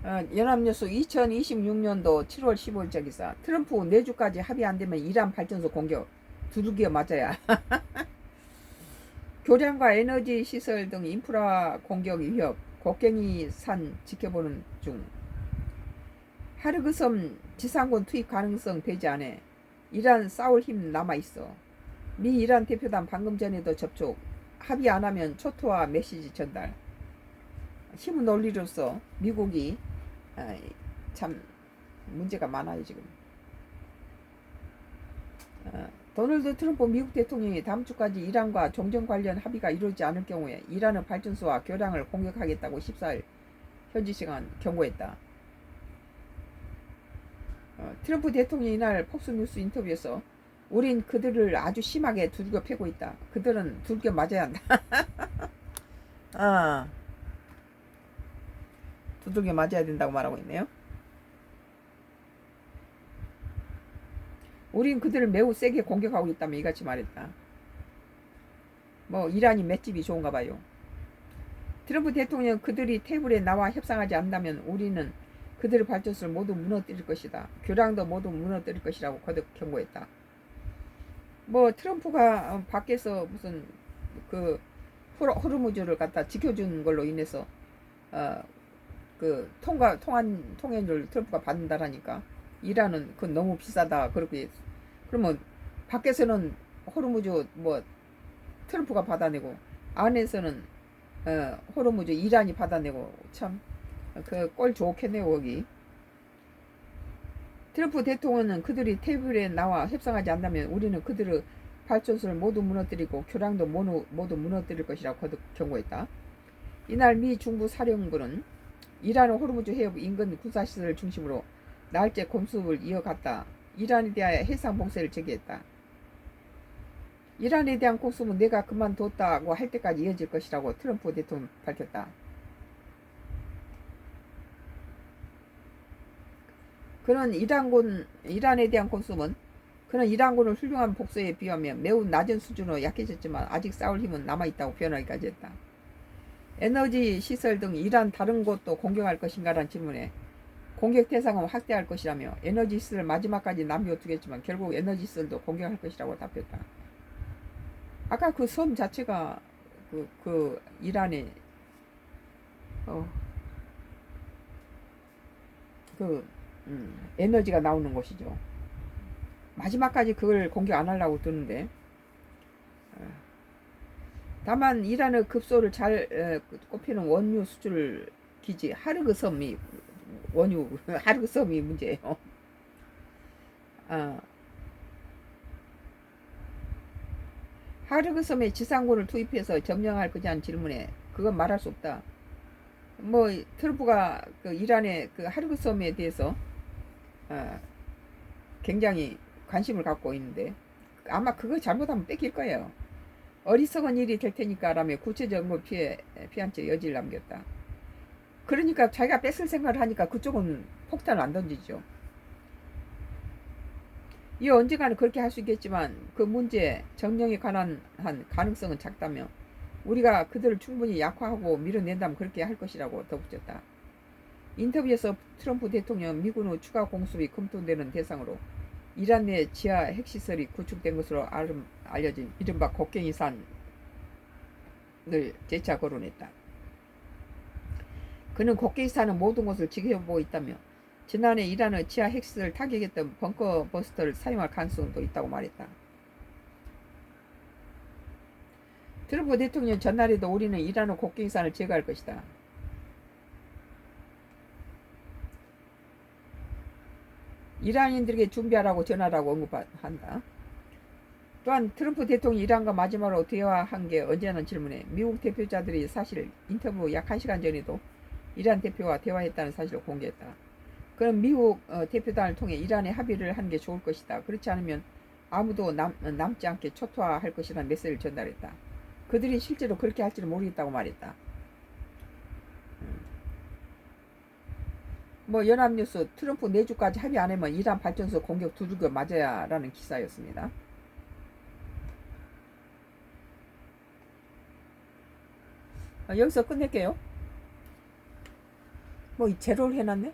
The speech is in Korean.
연합뉴스 2026년도 7월 15일자 기사. 트럼프 내주까지 합의 안 되면 이란 발전소 공격. 두들겨 맞아야. 교량과 에너지 시설 등 인프라 공격 위협. 곡괭이 산 지켜보는 중. 하르그섬 지상군 투입 가능성 배제 안해. 이란 싸울 힘 남아있어. 미 이란 대표단 방금 전에도 접촉. 합의 안 하면 초토화 메시지 전달. 힘을 논리로서 미국이 참 문제가 많아요 지금. 도널드 트럼프 미국 대통령이 다음 주까지 이란과 종전 관련 합의가 이루어지지 않을 경우에 이란의 발전소와 교량을 공격하겠다고 14일 현지 시간 경고했다. 트럼프 대통령이 이날 폭스뉴스 인터뷰에서 우린 그들을 아주 심하게 두들겨 패고 있다. 그들은 두들겨 맞아야 한다. 두들겨 맞아야 된다고 말하고 있네요. 우린 그들을 매우 세게 공격하고 있다며 이같이 말했다. 뭐 이란이 맷집이 좋은가 봐요. 트럼프 대통령 그들이 테이블에 나와 협상하지 않는다면 우리는 그들의 발전소를 모두 무너뜨릴 것이다. 교량도 모두 무너뜨릴 것이라고 거듭 경고했다. 뭐 트럼프가 밖에서 무슨 그 호르무즈를 갖다 지켜준 걸로 인해서 그 통행료를 트럼프가 받는다라니까. 이란은 그건 너무 비싸다 그렇게. 그러면 밖에서는 호르무즈 뭐 트럼프가 받아내고 안에서는 호르무즈 이란이 받아내고 참 그 꼴 좋겠네요 거기. 트럼프 대통령은 그들이 테이블에 나와 협상하지 않는다면 우리는 그들의 발전소를 모두 무너뜨리고 교량도 모두 무너뜨릴 것이라고 거듭 경고했다. 이날 미 중부 사령부는 이란의 호르무즈 해협 인근 군사시설을 중심으로 나흘째 공습을 이어갔다. 이란에 대하여 해상 봉쇄를 제기했다. 이란에 대한 공습은 내가 그만뒀다고 할 때까지 이어질 것이라고 트럼프 대통령은 밝혔다. 그는 이란에 대한 공습은 그는 이란군을 훌륭한 복수에 비하면 매우 낮은 수준으로 약해졌지만 아직 싸울 힘은 남아있다고 표현하기까지 했다. 에너지 시설 등 이란 다른 곳도 공격할 것인가라는 질문에 공격 대상은 확대할 것이라며 에너지 시설을 마지막까지 남겨두겠지만 결국 에너지 시설도 공격할 것이라고 답했다. 아까 그 섬 자체가 그 이란의 에너지가 나오는 곳이죠. 마지막까지 그걸 공격 안 하려고 드는데. 다만 이란의 급소를 잘 꼽히는 원유 수출 기지 하르그섬이 원유 하르그섬이 문제예요. 하르그섬에 지상군을 투입해서 점령할 거냐는 질문에 그건 말할 수 없다. 뭐 트럼프가 그 이란의 그 하르그섬에 대해서 굉장히 관심을 갖고 있는데 아마 그거 잘못하면 뺏길 거예요. 어리석은 일이 될 테니까 라며 구체적인 걸 피한 채 여지를 남겼다. 그러니까 자기가 뺏을 생각을 하니까 그쪽은 폭탄을 안 던지죠. 이 언젠가는 그렇게 할 수 있겠지만 그 문제 정령에 관한 가능성은 작다며 우리가 그들을 충분히 약화하고 밀어낸다면 그렇게 할 것이라고 덧붙였다. 인터뷰에서 트럼프 대통령은 미군의 추가 공습이 검토되는 대상으로 이란 내 지하 핵시설이 구축된 것으로 알려진 이른바 곡괭이산을 재차 거론했다. 그는 곡괭이산은 모든 것을 지켜보고 있다며 지난해 이란의 지하 핵시설을 타격했던 벙커 버스터를 사용할 가능성도 있다고 말했다. 트럼프 대통령 전날에도 우리는 이란의 곡괭이산을 제거할 것이다. 이란인들에게 준비하라고 전하라고 언급한다. 또한 트럼프 대통령이 이란과 마지막으로 대화한 게 언제냐는 질문에 미국 대표자들이 사실 인터뷰 약 1시간 전에도 이란 대표와 대화했다는 사실을 공개했다. 그럼 미국 대표단을 통해 이란에 합의를 하는 게 좋을 것이다. 그렇지 않으면 아무도 남지 않게 초토화할 것이라는 메시지를 전달했다. 그들이 실제로 그렇게 할지는 모르겠다고 말했다. 뭐 연합뉴스 트럼프 내주까지 합의 안 하면 이란 발전소 공격 두들겨 맞아야 라는 기사였습니다. 여기서 끝낼게요. 뭐 이 제로를 해놨네?